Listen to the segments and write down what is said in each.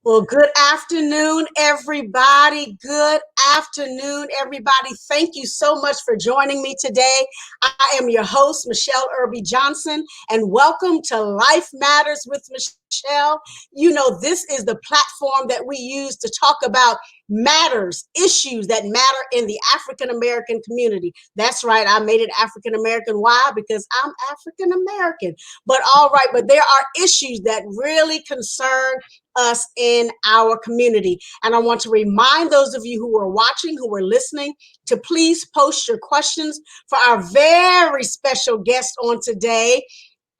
Well, good afternoon, everybody. Good afternoon, everybody. Thank you so much for joining me today. I am your host, Michele Irby Johnson, and welcome to Life Matters with Michele. You know, this is the platform that we use to talk about matters, issues that matter in the African American community. That's right, I made it African American. Why? Because I'm African American. But all right, but there are issues that really concern us in our community. And I want to remind those of you who are watching, who are listening, to please post your questions for our very special guest on today,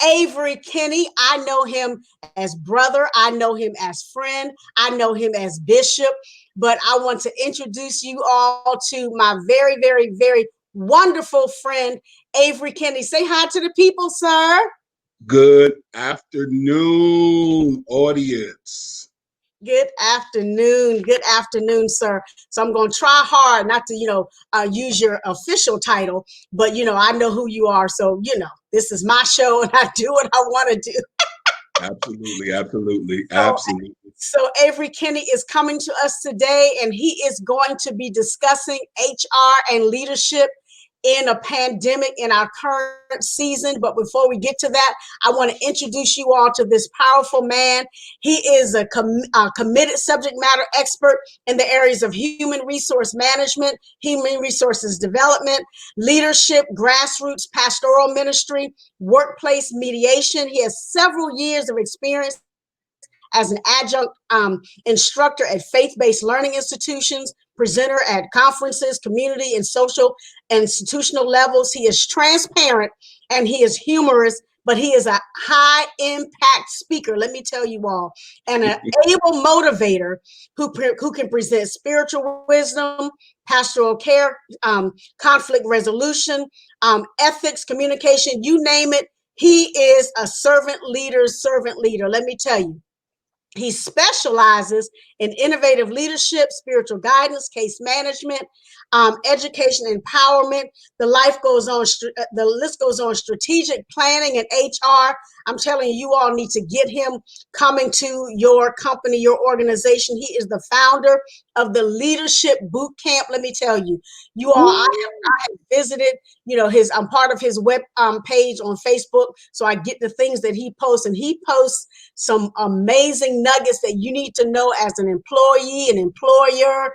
Avery Kinney. I know him as brother. I know him as friend. I know him as bishop. But I want to introduce you all to my very, very, very wonderful friend, Avery Kinney. Say hi to the people, sir. Good afternoon, audience. Good afternoon. Good afternoon, sir. So I'm going to try hard not to, use your official title, but, I know who you are. So, this is my show and I do what I want to do. Absolutely, absolutely, So, absolutely. so Avery Kinney is coming to us today, and he is going to be discussing HR and leadership in a pandemic in our current season. But before we get to that, I want to introduce you all to this powerful man. He is a committed subject matter expert in the areas of human resource management, human resources development, leadership, grassroots pastoral ministry, workplace mediation. He has several years of experience as an adjunct instructor at faith-based learning institutions, presenter at conferences, community and social institutional levels. He is transparent and he is humorous, but he is a high impact speaker, let me tell you all, and an able motivator who can present spiritual wisdom, pastoral care, conflict resolution, ethics, communication, you name it. He is a servant leader. Let me tell you. He specializes in innovative leadership, spiritual guidance, case management, education, empowerment. The list goes on. Strategic planning and HR. I'm telling you, you all need to get him coming to your company, your organization. He is the founder of the Leadership Boot Camp. Let me tell you, you all, I have visited. I'm part of his web page on Facebook, so I get the things that he posts, and he posts some amazing nuggets that you need to know as an employee, an employer,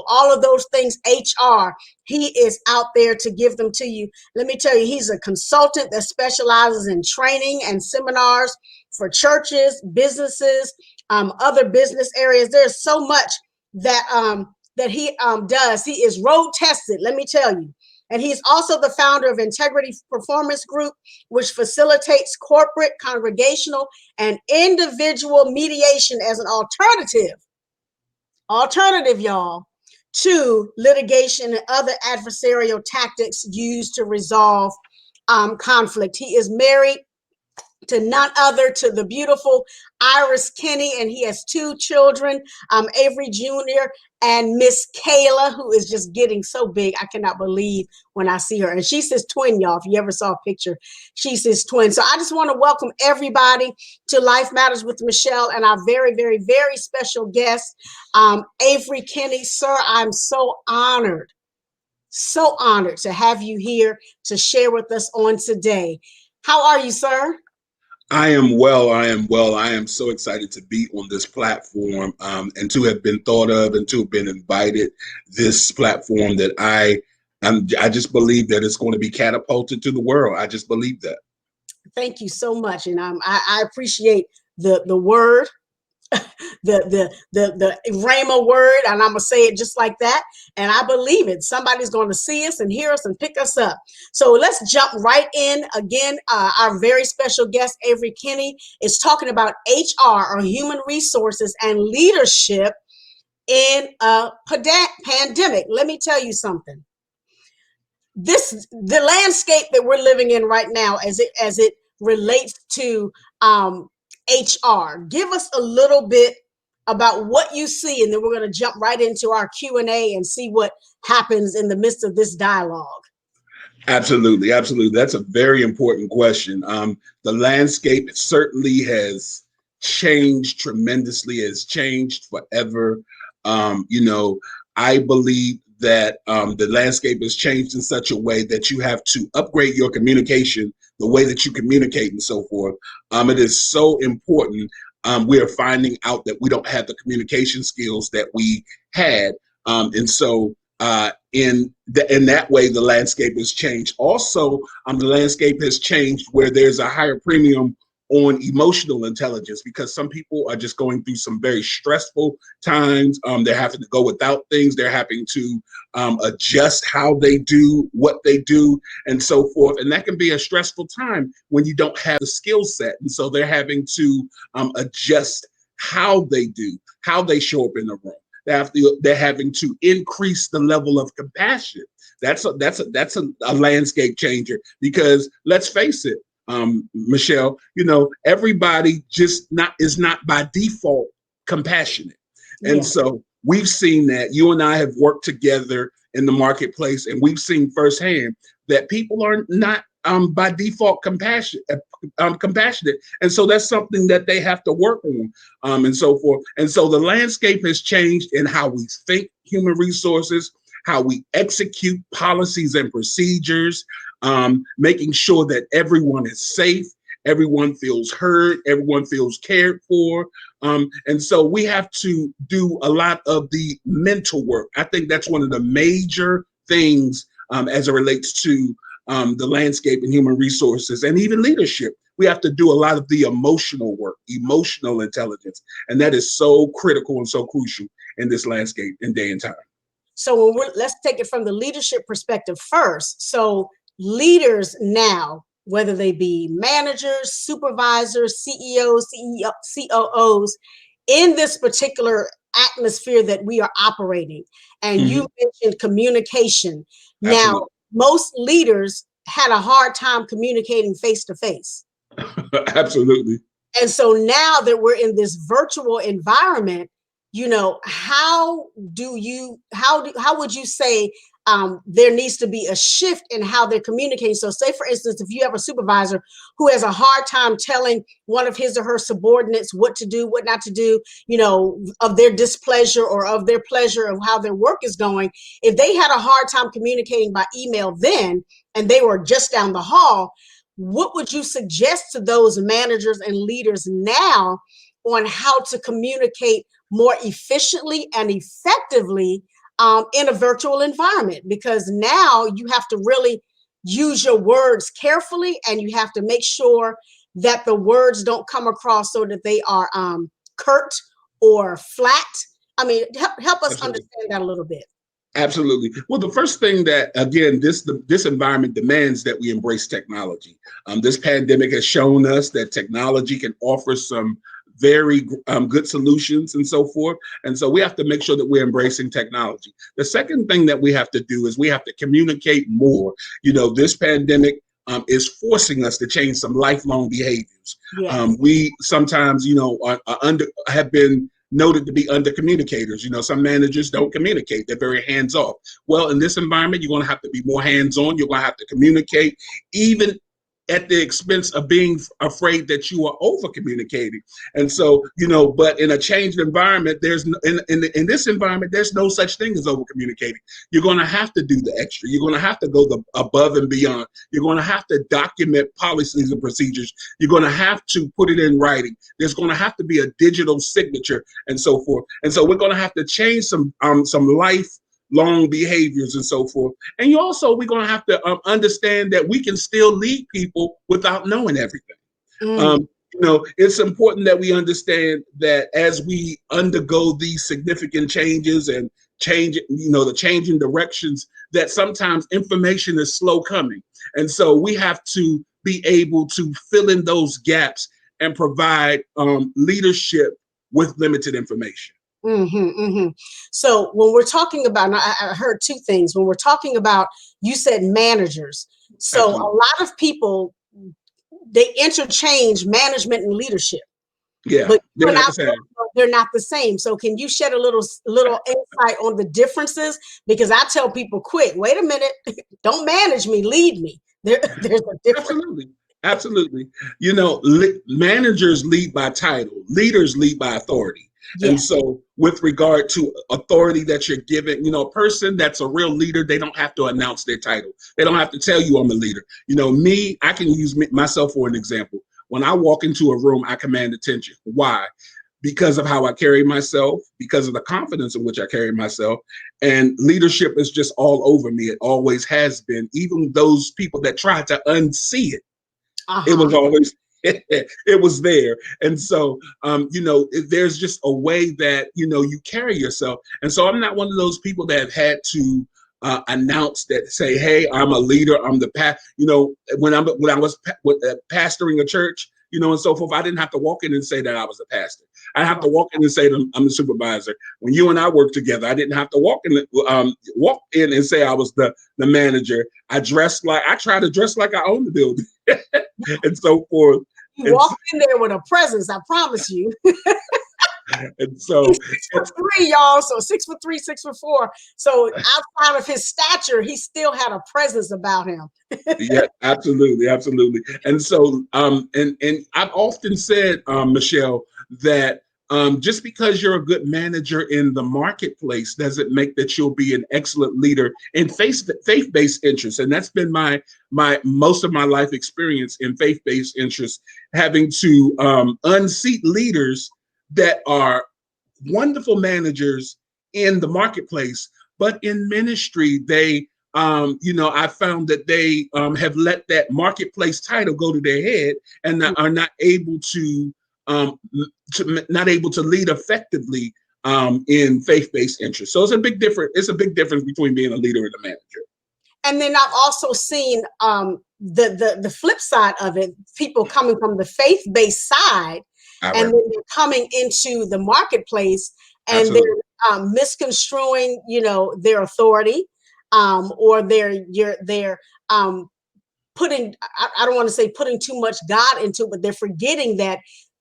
all of those things, HR. He is out there to give them to you. Let me tell you, he's a consultant that specializes in training and seminars for churches, businesses, other business areas. There's so much that he does. He is road tested, let me tell you. And he's also the founder of Integrity Performance Group, which facilitates corporate, congregational, and individual mediation as an alternative, y'all, to litigation and other adversarial tactics used to resolve conflict. He is married to none other to the beautiful Iris Kinney, and he has two children, Avery Jr. and Miss Kayla, who is just getting so big. I cannot believe when I see her. And she's his twin, y'all. If you ever saw a picture, she's his twin. So I just want to welcome everybody to Life Matters with Michele and our very, very, very special guest, Avery Kinney. Sir, I'm so honored to have you here to share with us on today. How are you, sir? I am well. I am well. I am so excited to be on this platform and to have been thought of and to have been invited. This platform that I just believe that it's going to be catapulted to the world. I just believe that. Thank you so much, and I appreciate the word, the Rhema word, and I'm gonna say it just like that. And I believe it. Somebody's going to see us and hear us and pick us up. So let's jump right in. Again, our very special guest, Avery Kinney, is talking about HR, or human resources and leadership in a pandemic. Let me tell you something. The landscape that we're living in right now, as it relates to HR. Give us a little bit about what you see, and then we're going to jump right into our Q&A and see what happens in the midst of this dialogue. Absolutely, absolutely. That's a very important question. The landscape certainly has changed tremendously. It's changed forever. You know, I believe that the landscape has changed in such a way that you have to upgrade your communication, the way that you communicate and so forth. It is so important. We are finding out that we don't have the communication skills that we had. And so in that way, the landscape has changed. Also, the landscape has changed where there's a higher premium on emotional intelligence because some people are just going through some very stressful times. They're having to go without things. They're having to adjust how they do what they do and so forth. And that can be a stressful time when you don't have the skill set. And so they're having to adjust how they do, how they show up in the room. They're having to increase the level of compassion. That's a landscape changer because let's face it, Michele, you know, everybody is not by default compassionate. And Yeah. so we've seen that. You and I have worked together in the marketplace, and we've seen firsthand that people are not by default compassionate. And so that's something that they have to work on and so forth. And so the landscape has changed in how we think human resources, how we execute policies and procedures, making sure that everyone is safe, everyone feels heard, everyone feels cared for. And so we have to do a lot of the mental work. I think that's one of the major things as it relates to the landscape and human resources and even leadership. We have to do a lot of the emotional work, emotional intelligence. And that is so critical and so crucial in this landscape and day and time. So let's take it from the leadership perspective first. So leaders now, whether they be managers, supervisors, CEOs, COOs, in this particular atmosphere that we are operating, and you mentioned communication. Absolutely. Now, most leaders had a hard time communicating face to face. Absolutely. And so now that we're in this virtual environment, you know, how would you say there needs to be a shift in how they're communicating? So say, for instance, if you have a supervisor who has a hard time telling one of his or her subordinates what to do, what not to do, you know, of their displeasure or of their pleasure of how their work is going, if they had a hard time communicating by email then, and they were just down the hall, what would you suggest to those managers and leaders now on how to communicate more efficiently and effectively in a virtual environment? Because now you have to really use your words carefully, and you have to make sure that the words don't come across so that they are curt or flat. I mean, help us Absolutely. understand that a little bit. Absolutely. Well, the first thing that, again, this environment demands that we embrace technology. This pandemic has shown us that technology can offer some very good solutions and so forth. And so we have to make sure that we're embracing technology. The second thing that we have to do is we have to communicate more. You know, this pandemic is forcing us to change some lifelong behaviors. Yes. We sometimes, you know, have been noted to be under communicators. You know, some managers don't communicate. They're very hands off. Well, in this environment, you're going to have to be more hands on. You're going to have to communicate, even at the expense of being afraid that you are over communicating. And so, you know, but in a changed environment, in this environment, there's no such thing as over communicating. You're going to have to do the extra. You're going to have to go above and beyond. You're going to have to document policies and procedures. You're going to have to put it in writing. There's going to have to be a digital signature and so forth. And so we're going to have to change some lifelong behaviors and so forth. And we're going to have to understand that we can still lead people without knowing everything. You know, it's important that we understand that as we undergo these significant changes and the changing directions, that sometimes information is slow coming. And so we have to be able to fill in those gaps and provide leadership with limited information. So when we're talking about, I heard two things. When we're talking about, you said managers. So Absolutely. a lot of people, they interchange management and leadership. Yeah, but they're not the same. They're not the same. So can you shed a little insight on the differences? Because I tell people quick, wait a minute, don't manage me, lead me. There's a difference. Absolutely. Absolutely. You know, managers lead by title, leaders lead by authority. And Yes. so, with regard to authority that you're given, you know, a person that's a real leader, they don't have to announce their title. They don't have to tell you I'm a leader. You know, me, I can use myself for an example. When I walk into a room, I command attention. Why? Because of how I carry myself, because of the confidence in which I carry myself. And leadership is just all over me. It always has been. Even those people that try to unsee it, it was Uh-huh. always it was there. And so you know, there's just a way that, you know, you carry yourself. And so I'm not one of those people that have had to announce that, say, hey, I'm a leader, I'm the you know, when I was pastoring a church, you know, and so forth, I didn't have to walk in and say that I was a pastor. I have to walk in and say I'm the supervisor. When you and I worked together, I didn't have to walk in and say I was the manager. I try to dress like I own the building. And so forth. You And, walked in there with a presence, I promise you. and He's so 6'3", y'all. So 6'3", 6'4". So outside of his stature, he still had a presence about him. yeah, absolutely, absolutely. And so and I've often said, Michelle, that just because you're a good manager in the marketplace doesn't make that you'll be an excellent leader in faith-based interests. And that's been my most of my life experience in faith-based interests, having to unseat leaders that are wonderful managers in the marketplace, but in ministry, they, you know, I found that they have let that marketplace title go to their head and are not able um, not able to lead effectively in faith-based interests. So it's a big difference. It's a big difference between being a leader and a manager. And then I've also seen the flip side of it, people coming from the faith-based side, All and right. then they're coming into the marketplace and Absolutely. they're misconstruing, you know, their authority, or they're putting, I don't want to say putting too much God into it, but they're forgetting that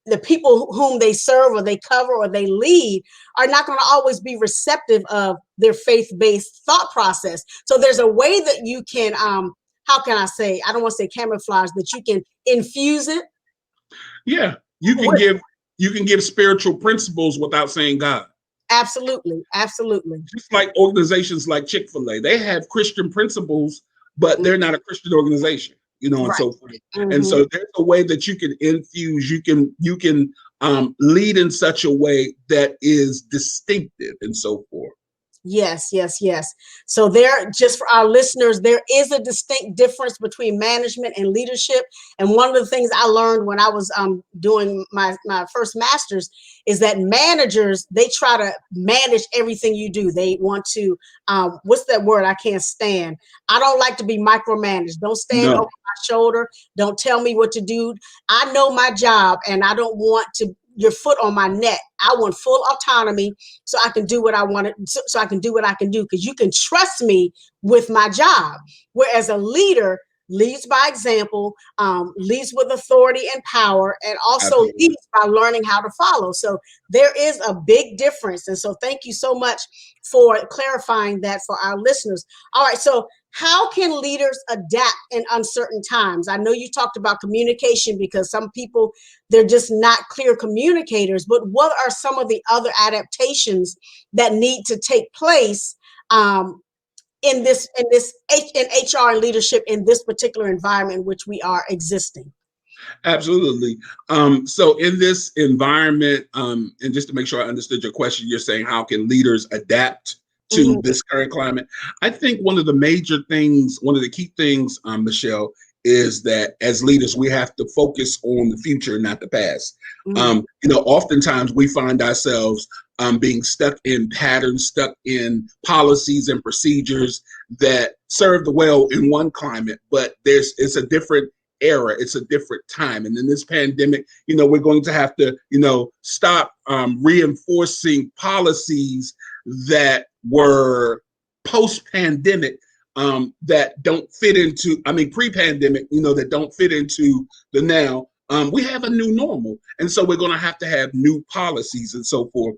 the people whom they serve or they cover or they lead are not going to always be receptive of their faith-based thought process. So there's a way that you can, how can I say, I don't want to say camouflage, that you can infuse it. Yeah, With, you can give spiritual principles without saying God. absolutely, absolutely. Just like organizations like Chick-fil-A, they have Christian principles, but they're not a Christian organization, you know, and Right. so forth. And Mm-hmm. so there's a way that you can infuse, you can lead in such a way that is distinctive and so forth. Yes, yes, yes. So there, just for our listeners, there is a distinct difference between management and leadership. And one of the things I learned when I was doing my first master's is that managers, they try to manage everything you do. They want to, what's that word I can't stand? I don't like to be micromanaged. Don't stand over No, my shoulder. Don't tell me what to do. I know my job and I don't want to your foot on my neck. I want full autonomy so I can do what I want to, so I can do what I can do, because you can trust me with my job. Whereas a leader leads by example, leads with authority and power, and also absolutely. leads by learning how to follow. So there is a big difference. And so thank you so much for clarifying that for our listeners. All right, so how can leaders adapt in uncertain times? I know you talked about communication, because some people, they're just not clear communicators, but what are some of the other adaptations that need to take place in HR and leadership in this particular environment in which we are existing? Absolutely. So in this environment, and just to make sure I understood your question, you're saying how can leaders adapt to Mhm. this current climate? I think one of the major things, one of the key things, Michelle, is that as leaders, we have to focus on the future, not the past. Mhm. You know, oftentimes we find ourselves being stuck in patterns, stuck in policies and procedures that served well in one climate, but it's a different era. It's a different time. And in this pandemic, you know, we're going to have to, you know, stop reinforcing policies that were post-pandemic, that don't fit into, I mean, pre-pandemic, you know, that don't fit into the now. we have a new normal. And so we're going to have new policies and so forth.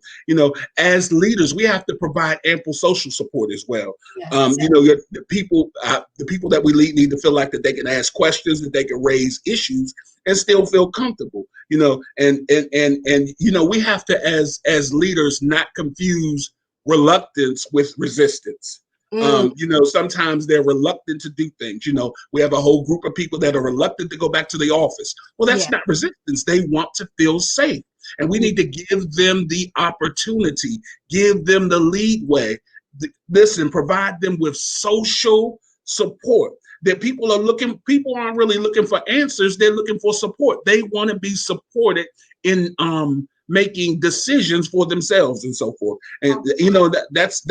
As leaders, we have to provide ample social support as well. Yeah, exactly. The people that we lead need to feel like that they can ask questions, that they can raise issues and still feel comfortable, and we have to, as leaders, not confuse reluctance with resistance. Mm, Sometimes they're reluctant to do things. We have a whole group of people that are reluctant to go back to the office. Well, that's yeah. not resistance. They want to feel safe. And we Mm, need to give them the opportunity, give them the leadway. Listen, provide them with social support. That people aren't really looking for answers. They're looking for support. They want to be supported in making decisions for themselves and so forth. And that's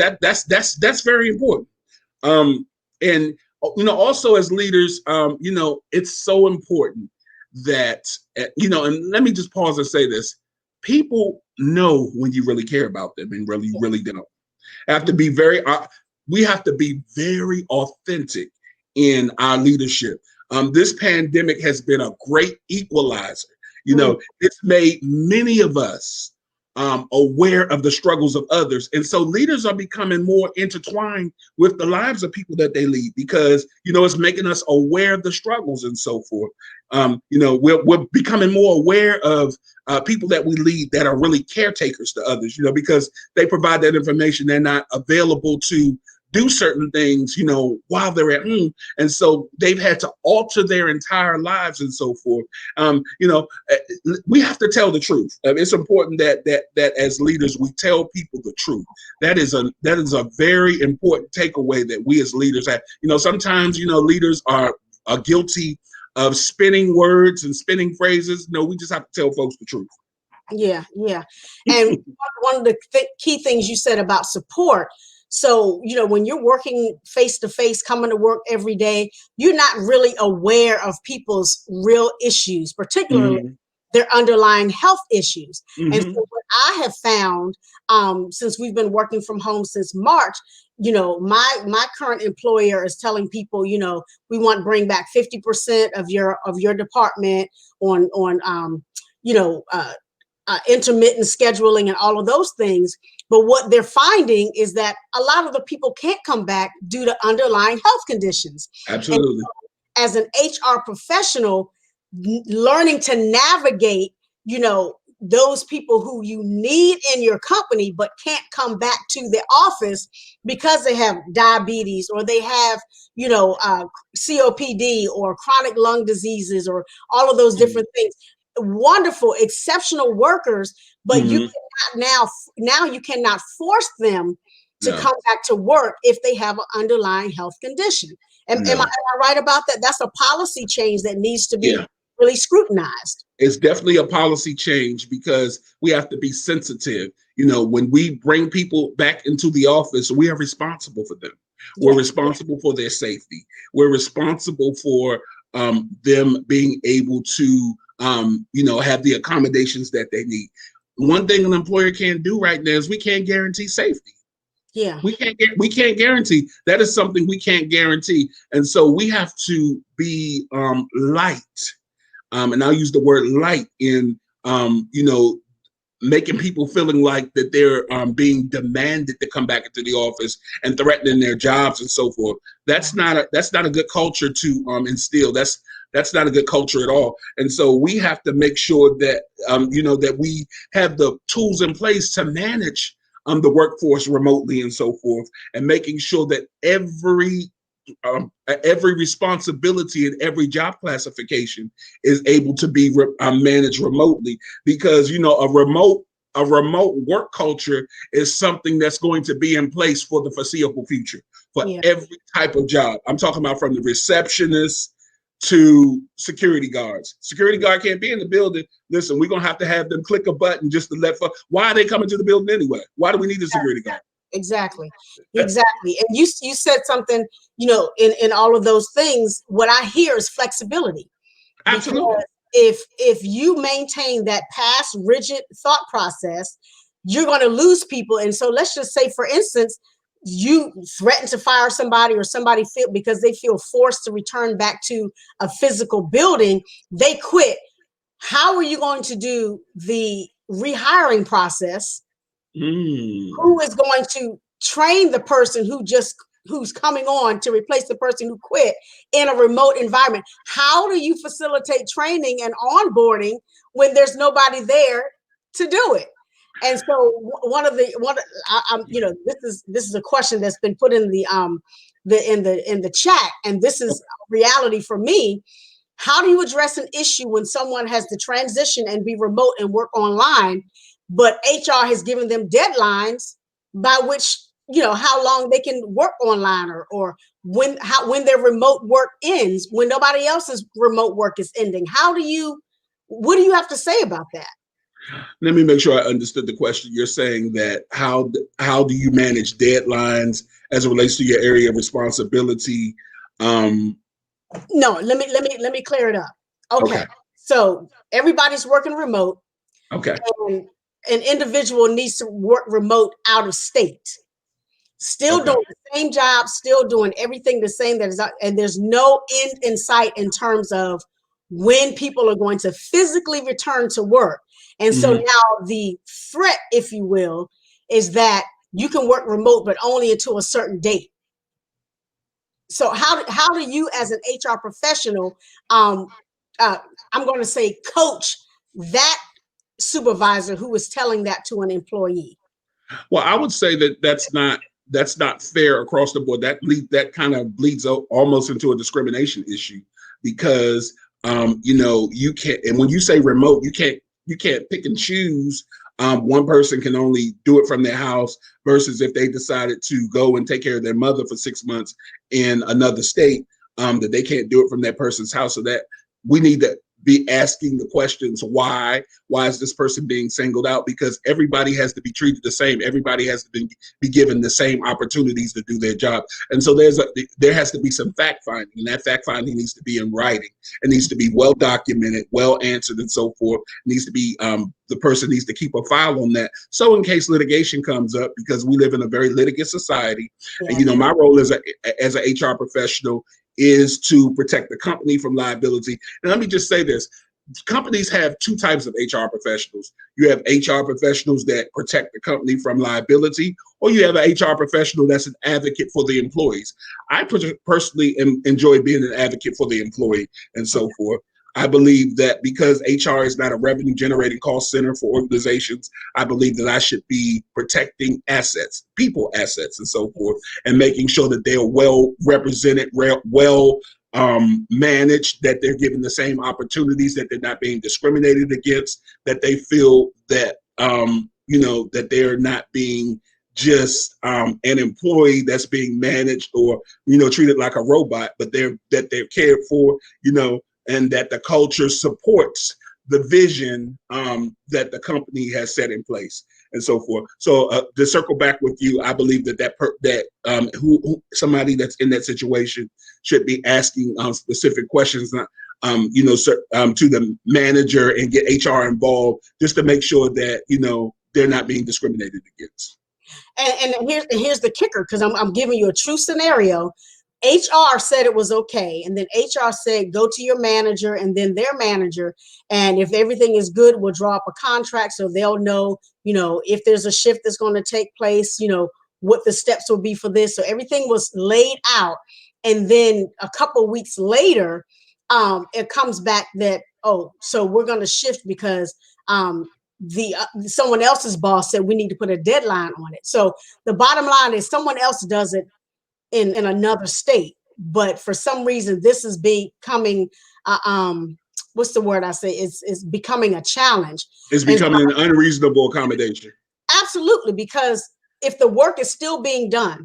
very important. And also as leaders, it's so important that and let me just pause and say this: people know when you really care about them and really you really don't. Have to be very. We have to be very authentic in our leadership. This pandemic has been a great equalizer. mm, It's made many of us aware of the struggles of others. And so leaders are becoming more intertwined with the lives of people that they lead because, it's making us aware of the struggles and so forth. We're becoming more aware of people that we lead that are really caretakers to others, because they provide that information. They're not available to do certain things, while they're at home. And so they've had to alter their entire lives and so forth. We have to tell the truth. It's important that as leaders, we tell people the truth. That is a very important takeaway that we as leaders have. Sometimes, leaders are guilty of spinning words and spinning phrases. No, we just have to tell folks the truth. yeah, yeah. And one of the key things you said about support. So, when you're working face to face, coming to work every day, you're not really aware of people's real issues, particularly Mm-hmm. their underlying health issues. And so Mm-hmm. what I have found, since we've been working from home since March, my current employer is telling people, we want to bring back 50% of your department on you know, uh, intermittent scheduling and all of those things. But what they're finding is that a lot of the people can't come back due to underlying health conditions. And Absolutely. as an HR professional, learning to navigate, those people who you need in your company but can't come back to the office because they have diabetes or they have, COPD or chronic lung diseases or all of those Mm-hmm. different things. Wonderful, exceptional workers, but you Mm-hmm. cannot now you cannot force them to No, come back to work if they have an underlying health condition. Am no. I right about that? That's a policy change that needs to be Yeah. really scrutinized. It's definitely a policy change because we have to be sensitive. When we bring people back into the office, we are responsible for them. We're Yeah, responsible for their safety. We're responsible for them being able to, have the accommodations that they need. One thing an employer can't do right now is we can't guarantee safety. yeah, We can't guarantee. That is something we can't guarantee, and so we have to be light, and I'll use the word light in making people feeling like that they're being demanded to come back into the office and threatening their jobs and so forth. yeah, That's not a good culture to instill. That's not a good culture at all. And so we have to make sure that that we have the tools in place to manage the workforce remotely and so forth, and making sure that every responsibility and every job classification is able to be managed remotely, because a remote work culture is something that's going to be in place for the foreseeable future for yeah. every type of job. I'm talking about from the receptionist to security guards. Security guard can't be in the building. Listen, we're gonna have to have them click a button just to why are they coming to the building anyway? Why do we need a security guard? Exactly. Exactly. And you said something, in all of those things, what I hear is flexibility. Absolutely. Because if you maintain that past rigid thought process, you're going to lose people. And so let's just say, for instance, you threaten to fire somebody or somebody feel because they feel forced to return back to a physical building, they quit. How are you going to do the rehiring process? Mm. Who is going to train the person who's coming on to replace the person who quit in a remote environment? How do you facilitate training and onboarding when there's nobody there to do it? And so this is a question that's been put in the chat, and this is reality for me. How do you address an issue when someone has to transition and be remote and work online, but HR has given them deadlines by which, how long they can work online, or when their remote work ends, when nobody else's remote work is ending? What do you have to say about that? Let me make sure I understood the question. You're saying that how do you manage deadlines as it relates to your area of responsibility? No, let me clear it up. Okay. Okay. So everybody's working remote, Okay. and an individual needs to work remote out of state, still Okay. doing the same job, still doing everything the same. And there's no end in sight in terms of when people are going to physically return to work. And so Mm-hmm. now the threat, if you will, is that you can work remote, but only until a certain date. So how do you, as an HR professional, um, I'm going to say, coach that supervisor who is telling that to an employee? Well, I would say that that's not fair across the board. That kind of bleeds almost into a discrimination issue because you can't. And when you say remote, you can't pick and choose. One person can only do it from their house versus if they decided to go and take care of their mother for 6 months in another state, that they can't do it from that person's house. So that we need to be asking the questions, why is this person being singled out? Because everybody has to be treated the same. Everybody has to be given the same opportunities to do their job. And so there has to be some fact finding, and that fact finding needs to be in writing. It needs to be well documented, well answered, and so forth. It needs to be the person needs to keep a file on that. So in case litigation comes up, because we live in a very litigious society, Yeah. and my role as an HR professional is to protect the company from liability. And let me just say this. Companies have two types of HR professionals. You have HR professionals that protect the company from liability, or you have an HR professional that's an advocate for the employees. I personally enjoy being an advocate for the employee and so forth. I believe that because HR is not a revenue generating cost center for organizations, I believe that I should be protecting assets, people assets, and so forth, and making sure that they are well represented, well managed, that they're given the same opportunities, that they're not being discriminated against, that they feel that that they're not being just an employee that's being managed or treated like a robot, but they're cared for, and that the culture supports the vision that the company has set in place and so forth. So to circle back with you, I believe that who somebody that's in that situation should be asking specific questions, to the manager and get HR involved just to make sure that they're not being discriminated against. And here's the kicker, because I'm giving you a true scenario. HR said it was okay, and then HR said go to your manager and then their manager, and if everything is good, we'll draw up a contract so they'll know, if there's a shift that's going to take place, what the steps will be for this. So everything was laid out, and then a couple of weeks later, it comes back that, oh, so we're going to shift because the someone else's boss said we need to put a deadline on it. So the bottom line is someone else does it in another state, but for some reason this is becoming what's the word I say, is becoming a challenge. It's And becoming an unreasonable accommodation. absolutely, because if the work is still being done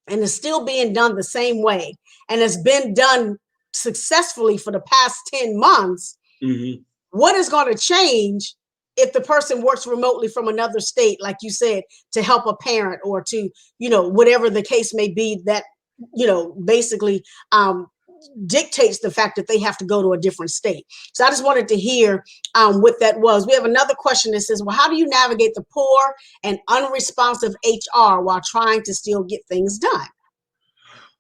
and is still being done the same way and has been done successfully for the past 10 months, Mm-hmm. what is going to change if the person works remotely from another state, like you said, to help a parent or to, whatever the case may be, that, basically dictates the fact that they have to go to a different state. So I just wanted to hear what that was. We have another question that says, well, how do you navigate the poor and unresponsive HR while trying to still get things done?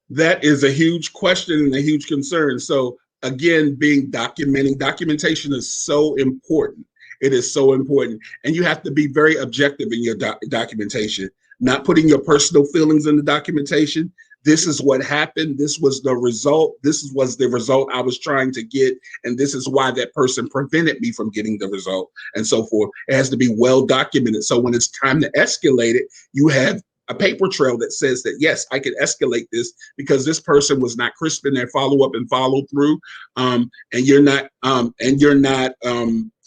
That is a huge question and a huge concern. So again, documentation is so important. It is so important. And you have to be very objective in your documentation, not putting your personal feelings in the documentation. This is what happened. This was the result. This was the result I was trying to get. And this is why that person prevented me from getting the result, and so forth. It has to be well documented. So when it's time to escalate it, you have a paper trail that says that, yes, I can escalate this because this person was not crisp in their follow up and follow through. And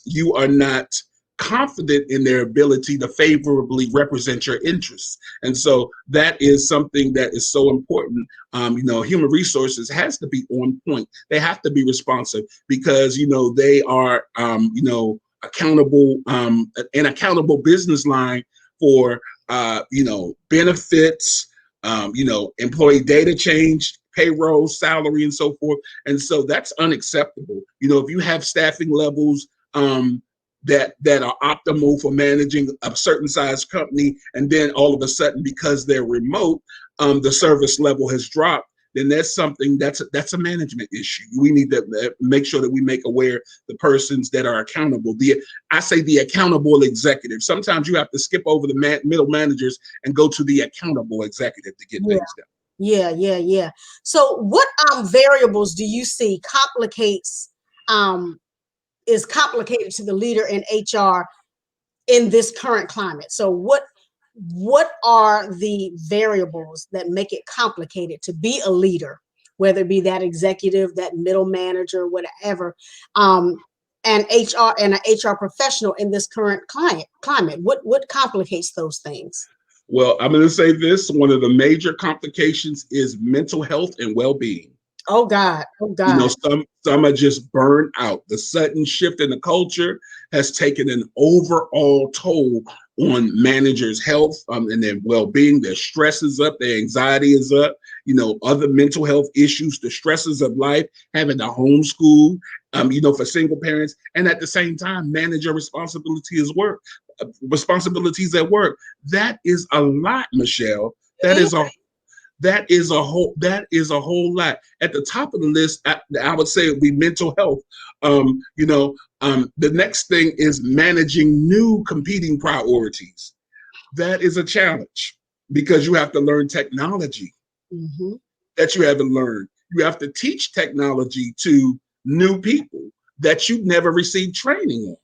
you are not confident in their ability to favorably represent your interests. And so that is something that is so important. Human resources has to be on point. They have to be responsive because, they are, accountable, an accountable business line for, benefits, employee data change, payroll, salary, and so forth. And so that's unacceptable. If you have staffing levels, that are optimal for managing a certain size company, and then all of a sudden, because they're remote, the service level has dropped, then that's something that's a management issue. We need to make sure that we make aware the persons that are accountable. I say the accountable executive. Sometimes you have to skip over the middle managers and go to the accountable executive to get things done. Yeah. So what variables do you see is complicated to the leader in HR in this current climate? So what are the variables that make it complicated to be a leader, whether it be that executive, that middle manager, whatever, and HR and an HR professional in this current climate? What complicates those things? Well, I'm going to say this. One of the major complications is mental health and well-being. Oh God. Some are just burned out. The sudden shift in the culture has taken an overall toll on managers' health and their well-being. Their stress is up, their anxiety is up, other mental health issues, the stresses of life, having to homeschool, for single parents, and at the same time, manage your responsibilities at work. That is a lot, Michele. That is a whole lot. At the top of the list, I would say it would be mental health. The next thing is managing new competing priorities. That is a challenge because you have to learn technology that you haven't learned. You have to teach technology to new people that you've never received training on,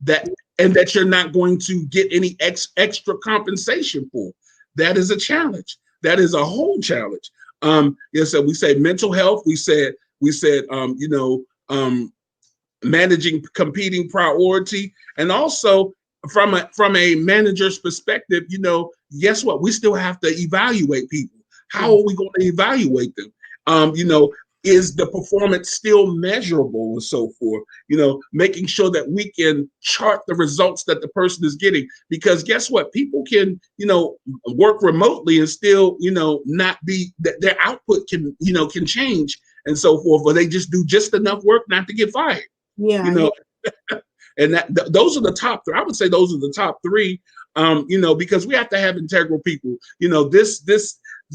that you're not going to get any extra compensation for. That is a challenge. That is a whole challenge. So we say mental health. We said managing competing priority, and also from a manager's perspective, guess what? We still have to evaluate people. How are we going to evaluate them? Is the performance still measurable and so forth? Making sure that we can chart the results that the person is getting, because guess what? People can, work remotely and still, not be that their output can change and so forth, but they just do just enough work not to get fired. Yeah. And those are the top three. I would say those are the top three. Because we have to have integral people. This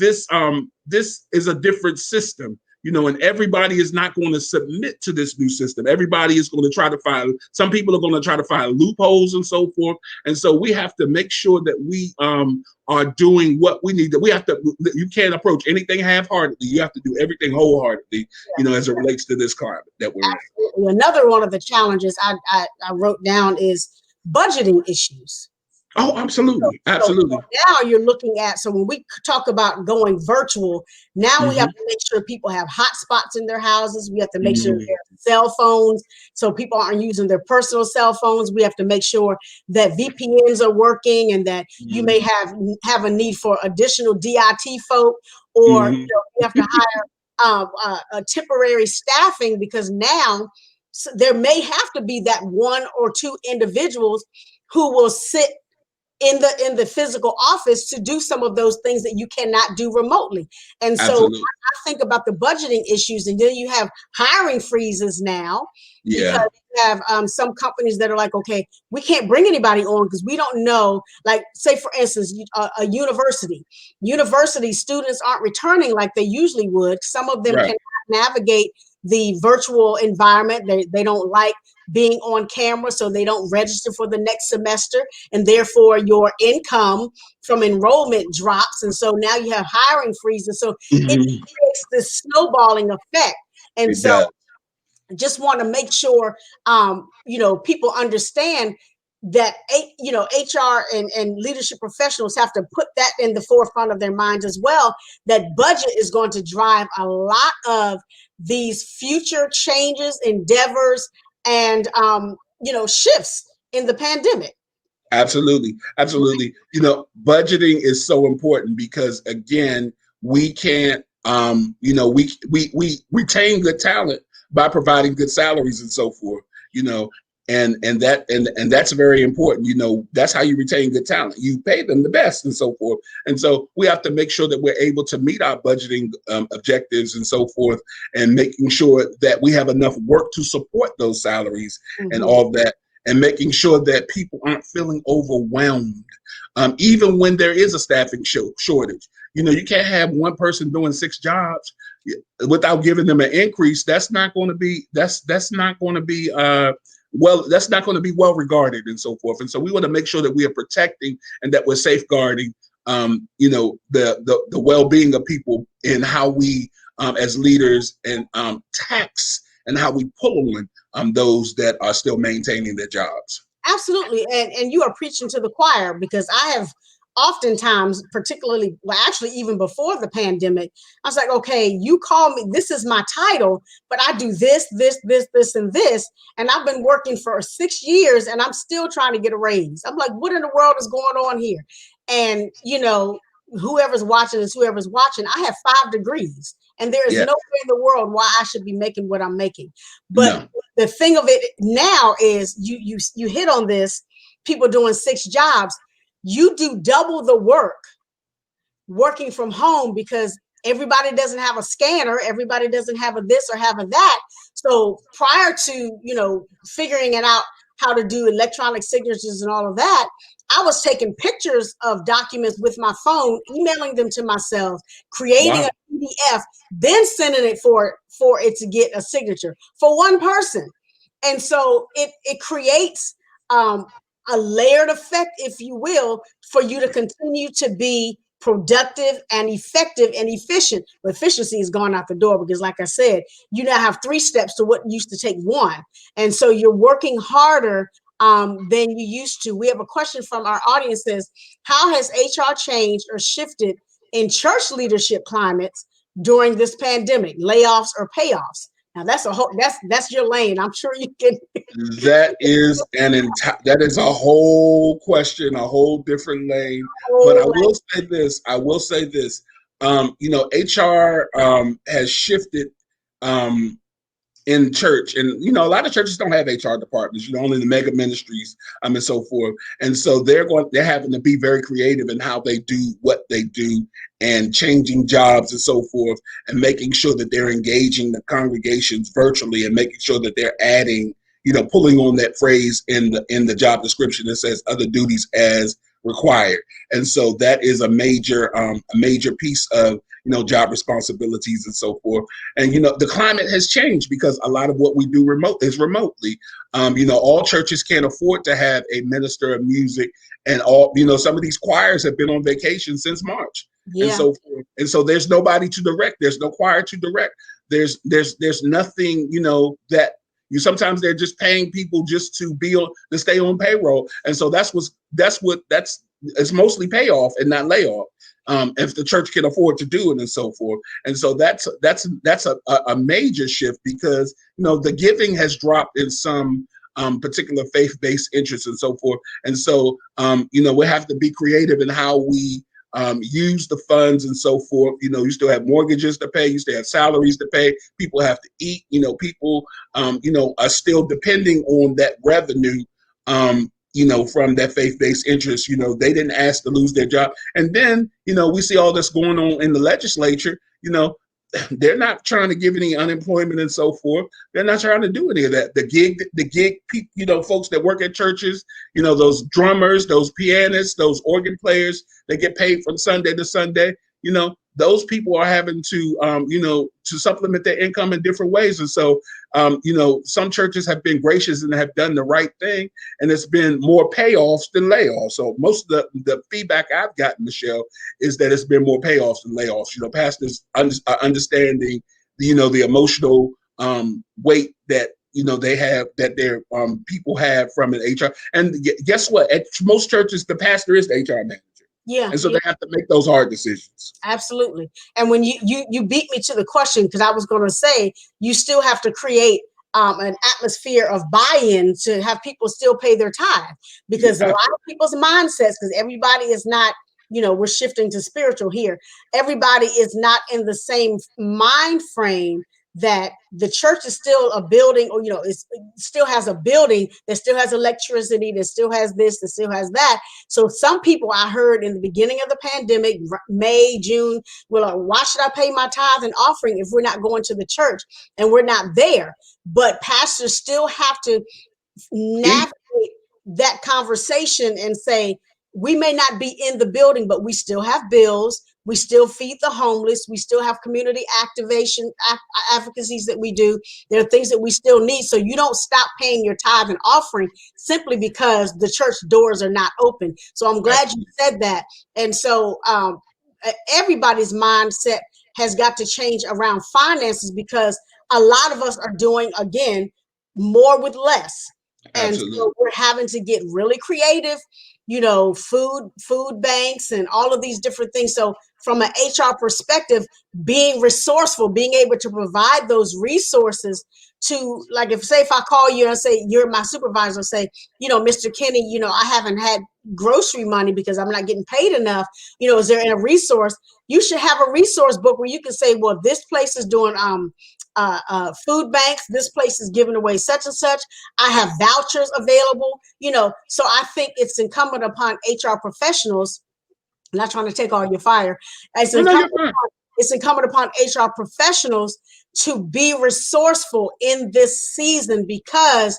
is a different system. And everybody is not going to submit to this new system. Everybody is going to try to some people are going to try to find loopholes and so forth. And so we have to make sure that we are doing what we need to. You can't approach anything half-heartedly. You have to do everything wholeheartedly, as it relates to this climate that we're in. Another one of the challenges I wrote down is budgeting issues. Oh, absolutely. Absolutely. So now you're looking at, so when we talk about going virtual, now we have to make sure people have hotspots in their houses. We have to make sure they have cell phones, so people aren't using their personal cell phones. We have to make sure that VPNs are working, and that you may have a need for additional DIT folk, or you have to hire a temporary staffing, because now there may have to be that one or two individuals who will sit in the physical office to do some of those things that you cannot do remotely. And so I think about the budgeting issues, and then you have hiring freezes now, because you have some companies that are like, okay, we can't bring anybody on because we don't know, like, say for instance, a university students aren't returning like they usually would. Some of them cannot navigate the virtual environment. They don't like being on camera, so they don't register for the next semester, and therefore your income from enrollment drops, and so now you have hiring freezes. So it Mhm. creates this snowballing effect. And It so does. just want to make sure people understand that HR and leadership professionals have to put that in the forefront of their minds as well, that budget is going to drive a lot of these future changes, endeavors, and shifts in the pandemic. Absolutely. Absolutely. Budgeting is so important because again, we can't we retain good talent by providing good salaries and so forth, you know, and that's very important. That's how you retain good talent. You pay them the best and so forth. And so we have to make sure that we're able to meet our budgeting objectives and so forth, and making sure that we have enough work to support those salaries and Mhm. all that, and making sure that people aren't feeling overwhelmed, even when there is a staffing shortage. You can't have one person doing 6 jobs without giving them an increase. That's not going to be that's not going to be that's not going to be well regarded and so forth. And so we want to make sure that we are protecting and that we're safeguarding the well-being of people, in how we as leaders and tax, and how we pull on those that are still maintaining their jobs. Absolutely. And you are preaching to the choir, because I have oftentimes, particularly, well, actually, even before the pandemic, I was like, okay, you call me, this is my title, but I do this, and this. And I've been working for 6 years and I'm still trying to get a raise. I'm like, what in the world is going on here? And, whoever's watching is whoever's watching. I have 5 degrees, and there is Yeah. no way in the world why I should be making what I'm making. But No. the thing of it now is, you hit on this, people doing 6 jobs. You do double the work working from home, because everybody doesn't have a scanner, everybody doesn't have a this or have a that. So prior to figuring it out, how to do electronic signatures and all of that, I was taking pictures of documents with my phone, emailing them to myself, creating Wow. a PDF, then sending it for it to get a signature for one person. And so it creates a layered effect, if you will, for you to continue to be productive and effective and efficient. But efficiency has gone out the door, because, like I said, you now have 3 steps to what used to take one. And so you're working harder than you used to. We have a question from our audience: says, how has HR changed or shifted in church leadership climates during this pandemic, layoffs or payoffs? Now that's your lane. I'm sure you can. That is a whole question, a whole different lane. But I Oh, will say this. HR has shifted um, in church, and a lot of churches don't have HR departments, only the mega ministries and so forth. And so they're having to be very creative in how they do what they do, and changing jobs and so forth, and making sure that they're engaging the congregations virtually, and making sure that they're adding, pulling on that phrase in the job description that says other duties as required. And so that is a major piece of job responsibilities and so forth. And the climate has changed, because a lot of what we do remotely. All churches can't afford to have a minister of music, and all some of these choirs have been on vacation since March, and yeah. so forth. And so there's nobody to direct. There's no choir to direct. There's nothing that you sometimes they're just paying people just to stay on payroll. And so that's it's mostly payoff and not layoff, if the church can afford to do it and so forth. And so that's a major shift, because the giving has dropped in some particular faith-based interests and so forth. And so we have to be creative in how we use the funds and so forth. You still have mortgages to pay, you still have salaries to pay, people have to eat. People are still depending on that revenue, from that faith-based interest. They didn't ask to lose their job. And then, we see all this going on in the legislature. They're not trying to give any unemployment and so forth. They're not trying to do any of that. The gig folks that work at churches, those drummers, those pianists, those organ players, they get paid from Sunday to Sunday. those people are having to, to supplement their income in different ways. And so, some churches have been gracious and have done the right thing, and it's been more payoffs than layoffs. So most of the feedback I've gotten, Michele, is that it's been more payoffs than layoffs. Pastors understanding, the emotional weight that they have, that their people have from an HR. And guess what? At most churches, the pastor is the HR manager. Yeah, And so yeah. they have to make those hard decisions. Absolutely. And when you beat me to the question, because I was going to say you still have to create an atmosphere of buy-in to have people still pay their tithe, because a lot of people's mindsets, because everybody is not, we're shifting to spiritual here. Everybody is not in the same mind frame that the church is still a building, or it still has a building that still has electricity, that still has this, that still has that. So some people, I heard in the beginning of the pandemic, May, June, were like, why should I pay my tithe and offering if we're not going to the church and we're not there? But pastors still have to navigate that conversation and say, we may not be in the building, but we still have bills. We still feed the homeless. We still have community activation advocacies that we do. There are things that we still need. So you don't stop paying your tithe and offering simply because the church doors are not open. So I'm glad you said that. And so everybody's mindset has got to change around finances, because a lot of us are doing, again, more with less. And so we're having to get really creative, food banks and all of these different things. So from an HR perspective, being resourceful, being able to provide those resources to, like, if I call you and say, you're my supervisor, say, Mr. Kenny, I haven't had grocery money because I'm not getting paid enough. Is there a resource? You should have a resource book where you can say, well, this place is doing food banks. This place is giving away such and such. I have vouchers available, so I think it's incumbent upon HR professionals. I'm not trying to take all your fire. It's incumbent upon HR professionals to be resourceful in this season, because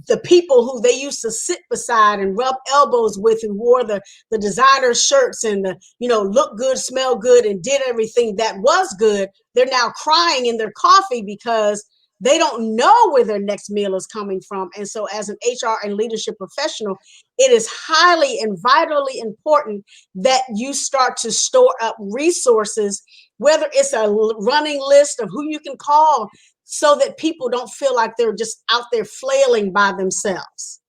the people who they used to sit beside and rub elbows with, who wore the designer shirts and the, look good, smell good, and did everything that was good, they're now crying in their coffee because they don't know where their next meal is coming from. And so as an HR and leadership professional, it is highly and vitally important that you start to store up resources, whether it's a running list of who you can call, so that people don't feel like they're just out there flailing by themselves.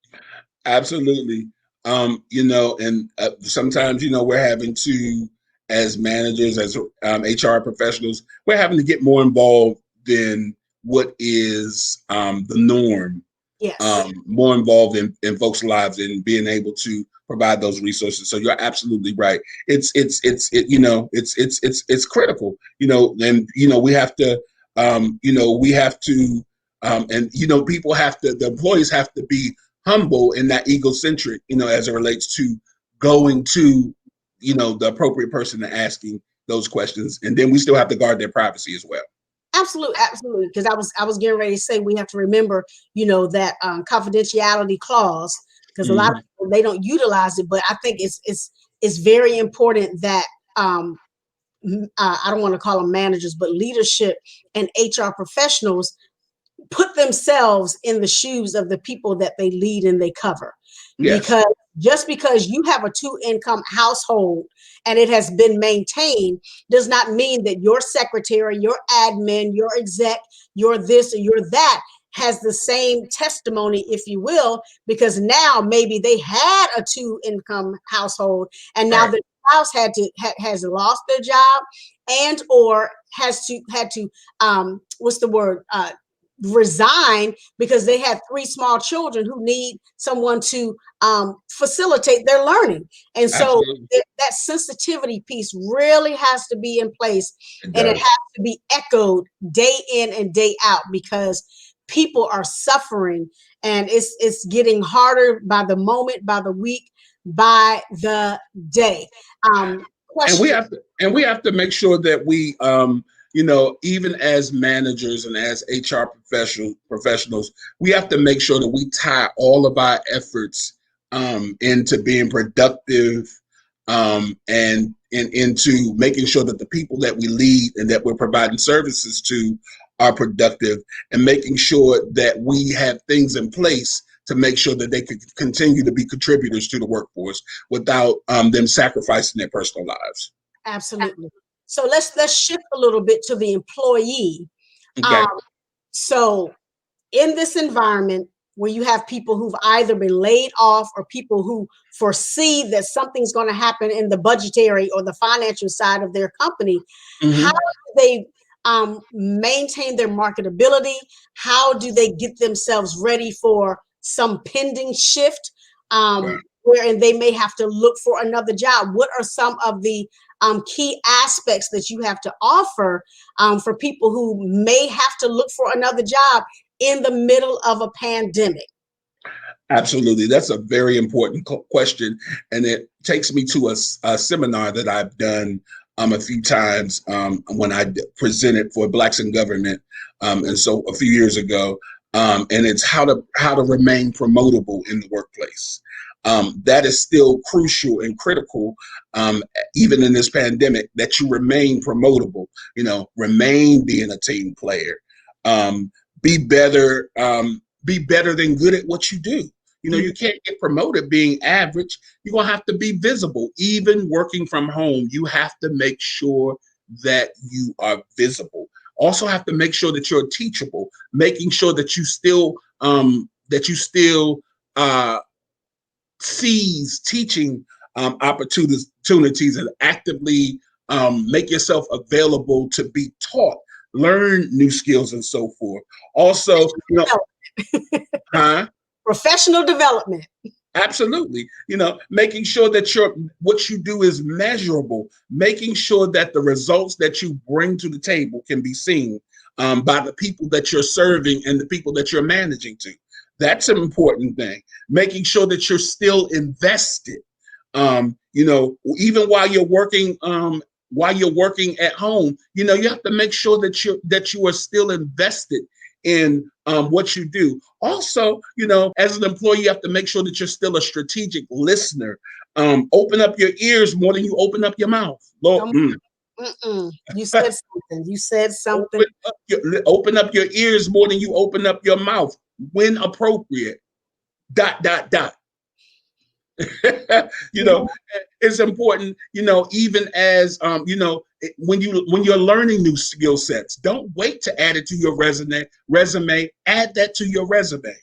Absolutely. And sometimes, we're having to, as managers, as HR professionals, we're having to get more involved than what is the norm. Yes. More involved in folks' lives and being able to provide those resources. So you're absolutely right. It's critical. And we have to. We have to. People have to. The employees have to be humble and not egocentric. As it relates to going to, the appropriate person and asking those questions, and then we still have to guard their privacy as well. Absolutely. Because I was getting ready to say, we have to remember, that confidentiality clause, because a lot of people, they don't utilize it. But I think it's very important that I don't want to call them managers, but leadership and HR professionals put themselves in the shoes of the people that they lead and they cover. Yes. Because just because you have a 2-income household and it has been maintained does not mean that your secretary, your admin, your exec, your this or your that has the same testimony, if you will, because now maybe they had a 2-income household and now the spouse has lost their job and or had to resign because they had 3 small children who need someone to facilitate their learning. And so that sensitivity piece really has to be in place, and it has to be echoed day in and day out, because people are suffering, and it's getting harder by the moment, by the week, by the day. And we have to make sure that we even as managers and as HR professionals, we have to make sure that we tie all of our efforts into being productive and into making sure that the people that we lead and that we're providing services to are productive, and making sure that we have things in place to make sure that they could continue to be contributors to the workforce without them sacrificing their personal lives. Absolutely. So let's shift a little bit to the employee. Okay. So in this environment where you have people who've either been laid off or people who foresee that something's going to happen in the budgetary or the financial side of their company, how do they maintain their marketability? How do they get themselves ready for some pending shift wherein they may have to look for another job? What are some of the key aspects that you have to offer for people who may have to look for another job in the middle of a pandemic? Absolutely. That's a very important question. And it takes me to a seminar that I've done a few times when I presented for Blacks in Government. And so a few years ago, and it's how to remain promotable in the workplace. That is still crucial and critical, even in this pandemic, that you remain promotable, remain being a team player, be better than good at what you do. You can't get promoted being average. You're going to have to be visible. Even working from home, you have to make sure that you are visible. Also have to make sure that you're teachable, making sure that you still seize teaching opportunities and actively make yourself available to be taught, learn new skills and so forth. Also, professional development. Absolutely. Making sure that what you do is measurable, making sure that the results that you bring to the table can be seen by the people that you're serving and the people that you're managing to. That's an important thing. Making sure that you're still invested. Even while you're working at home, you have to make sure that you are still invested in what you do. Also, as an employee, you have to make sure that you're still a strategic listener. Open up your ears more than you open up your mouth. You said something. You said something. Open up your ears more than you open up your mouth when appropriate. ... It's important, even as when you're learning new skill sets, don't wait to add it to your resume, add that to your resume.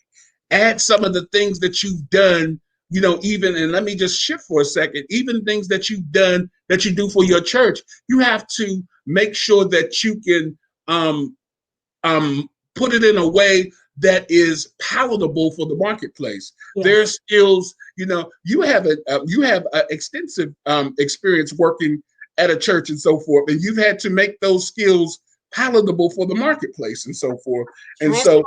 Add some of the things that you've done, even, and let me just shift for a second, even things that you've done that you do for your church. You have to make sure that you can put it in a way that is palatable for the marketplace. Yes. There are skills, you have extensive experience working at a church and so forth, and you've had to make those skills palatable for the marketplace and so forth. And so,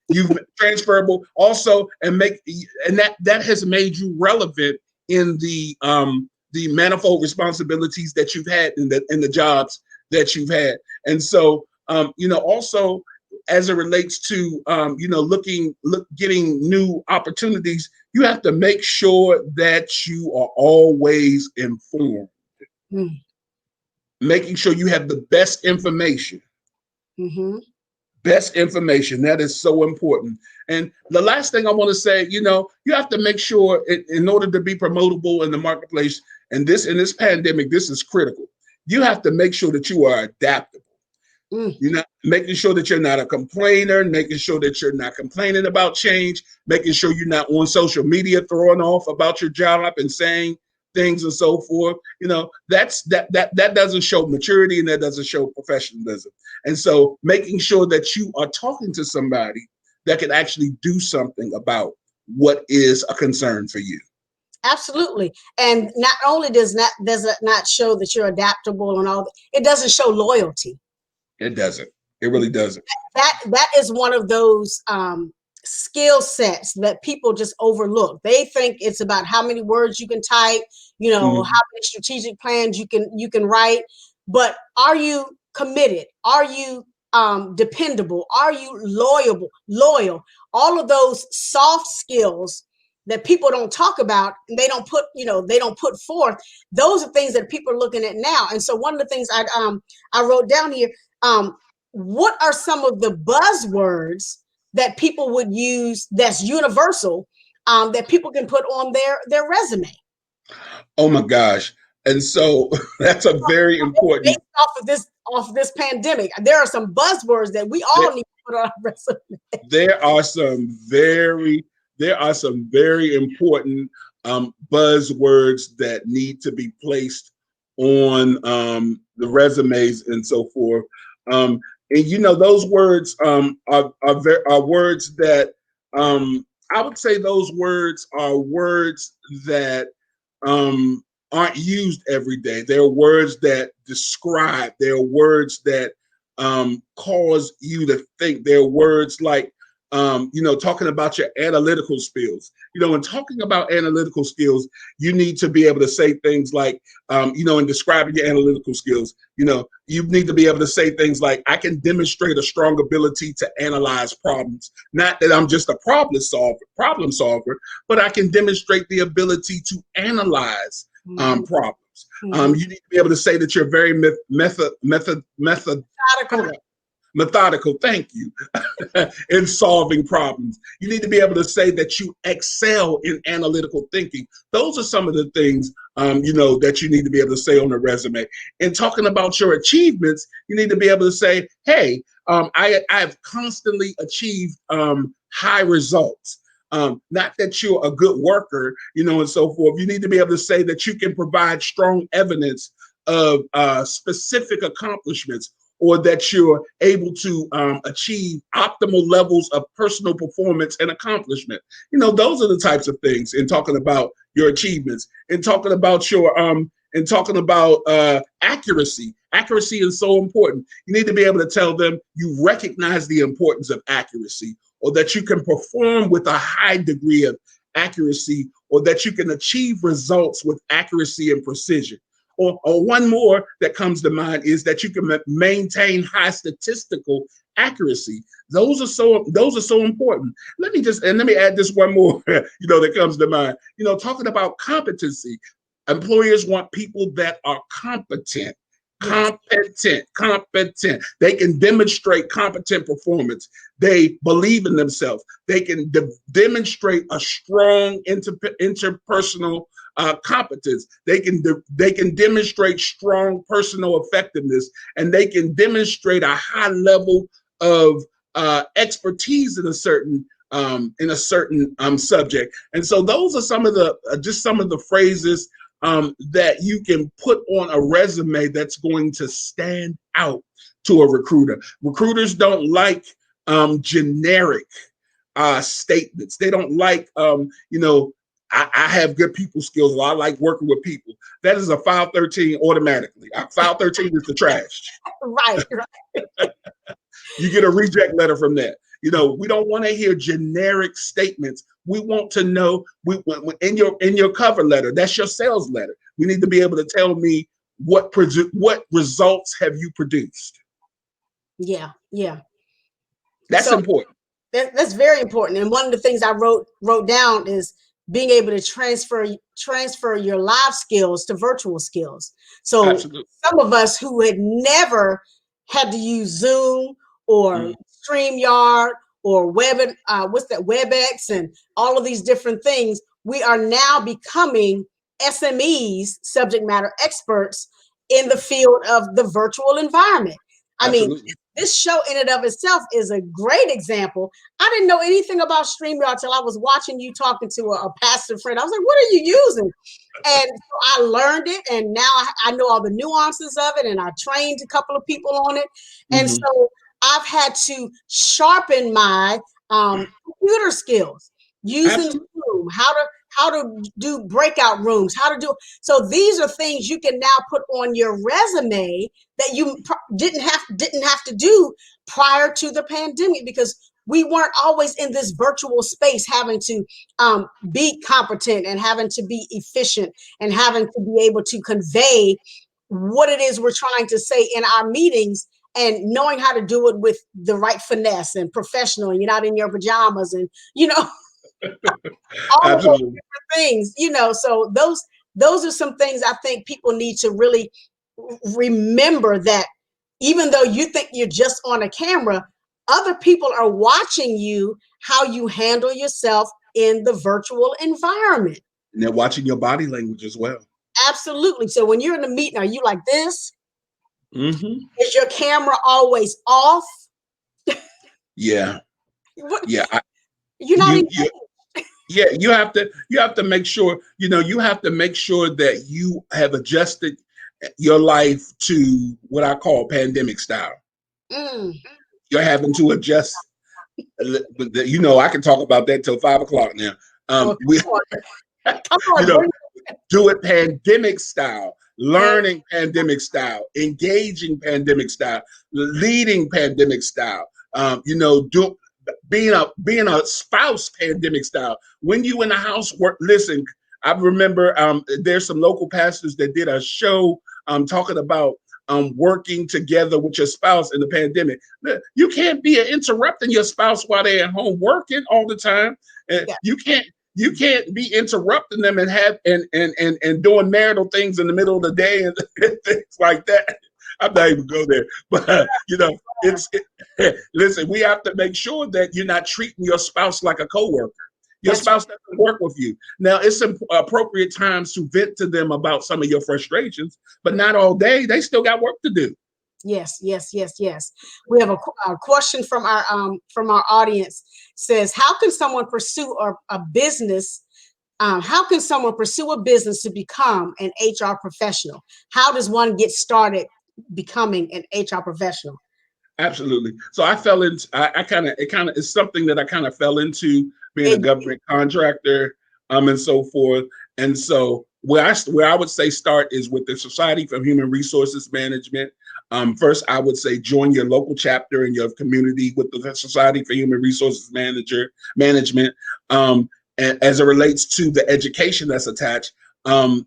you've transferable also, and that has made you relevant in the manifold responsibilities that you've had in the jobs that you've had. And so, also, as it relates to getting new opportunities, you have to make sure that you are always informed. Making sure you have the best information. Best information, that is so important. And the last thing I want to say, you have to make sure, in order to be promotable in the marketplace, and in this pandemic, this is critical. You have to make sure that you are adaptable. Making sure that you're not a complainer, making sure that you're not complaining about change, making sure you're not on social media throwing off about your job and saying things and so forth. That doesn't show maturity, and that doesn't show professionalism. And so making sure that you are talking to somebody that can actually do something about what is a concern for you. Absolutely. And not only does it not show that you're adaptable and all, it doesn't show loyalty. It doesn't. It really doesn't. That is one of those skill sets that people just overlook. They think it's about how many words you can type, how many strategic plans you can write. But are you committed? Are you dependable? Are you loyal? All of those soft skills that people don't talk about and they don't put, they don't put forth. Those are things that people are looking at now. And so one of the things I wrote down here, what are some of the buzzwords that people would use that's universal, that people can put on their resume? Oh my gosh. And so that's a very Based important. off of this pandemic, there are some buzzwords that we all need to put on our resume. There are some very important buzzwords that need to be placed on the resumes and so forth. And those words are words that I would say those words are words that um, aren't used every day. They're words that describe. They're words that cause you to think. They're words like, talking about your analytical skills. When talking about analytical skills, you need to be able to say things like, in describing your analytical skills, you need to be able to say things like, I can demonstrate a strong ability to analyze problems. Not that I'm just a problem solver, but I can demonstrate the ability to analyze problems. You need to be able to say that you're very methodical, thank you, in solving problems. You need to be able to say that you excel in analytical thinking. Those are some of the things, that you need to be able to say on a resume. And talking about your achievements, you need to be able to say, hey, I've constantly achieved high results. Not that you're a good worker, and so forth. You need to be able to say that you can provide strong evidence of specific accomplishments, or that you're able to achieve optimal levels of personal performance and accomplishment. Those are the types of things in talking about your achievements, and talking about accuracy. Accuracy is so important. You need to be able to tell them you recognize the importance of accuracy, or that you can perform with a high degree of accuracy, or that you can achieve results with accuracy and precision. Or one more that comes to mind is that you can maintain high statistical accuracy. Those are so important. Let me add this one more, that comes to mind. Talking about competency, employers want people that are competent. Competent. They can demonstrate competent performance. They believe in themselves. They can demonstrate a strong interpersonal competence. They can demonstrate strong personal effectiveness, and they can demonstrate a high level of expertise in a certain subject. And so those are some of the phrases that you can put on a resume that's going to stand out to a recruiter. Recruiters don't like generic statements. They don't like, I have good people skills, or I like working with people. That is a file 13 automatically. File 13 is the trash. Right. You get a reject letter from that. We don't want to hear generic statements. We want to know, in your cover letter, that's your sales letter. We need to be able to tell me what results have you produced. Yeah. That's important. That's very important. And one of the things I wrote down is being able to transfer your live skills to virtual skills. So Absolutely. Some of us who had never had to use Zoom or StreamYard or WebEx and all of these different things, we are now becoming SMEs, subject matter experts in the field of the virtual environment. Absolutely. I mean, this show in and of itself is a great example. I didn't know anything about StreamYard till I was watching you talking to a pastor friend. I was like, what are you using? And so I learned it, and now I know all the nuances of it, and I trained a couple of people on it. And so I've had to sharpen my computer skills using Zoom, how to do breakout rooms, so these are things you can now put on your resume that you didn't have to do prior to the pandemic, because we weren't always in this virtual space having to be competent and having to be efficient and having to be able to convey what it is we're trying to say in our meetings, and knowing how to do it with the right finesse and professional, and you're not in your pajamas and all of those Absolutely. different things, so those are some things I think people need to really remember, that even though you think you're just on a camera, other people are watching you, how you handle yourself in the virtual environment. And they're watching your body language as well. Absolutely. So when you're in a meeting, are you like this? Hmm. Is your camera always off? Yeah. What, Yeah. you're not You, engaged. you, yeah. You have to make sure, you have to make sure that you have adjusted your life to what I call pandemic style. Mm. You're having to adjust. I can talk about that till 5 o'clock now. Well, We, come you on, know, bring do it pandemic style, it. learning pandemic style, engaging pandemic style, leading pandemic style. Do being a spouse pandemic style. When you in the house work, listen. I remember there's some local pastors that did a show talking about working together with your spouse in the pandemic. You can't be interrupting your spouse while they're at home working all the time. Yeah, You can't be interrupting them and doing marital things in the middle of the day and things like that. I'm not even go there, but listen. We have to make sure that you're not treating your spouse like a coworker. Your that's spouse doesn't work with you. Now, it's appropriate times to vent to them about some of your frustrations, but not all day. They still got work to do. yes, yes, yes, yes. We have a question from our audience. Says, how can someone pursue a business? How can someone pursue a business to become an HR professional? How does one get started becoming an HR professional? Absolutely. So I fell into, it's something that I kind of fell into being a And government contractor, and so forth. And so where I would say start is with the Society for Human Resources Management. First, I would say join your local chapter in your community with the Society for Human Resources Management. And as it relates to the education that's attached,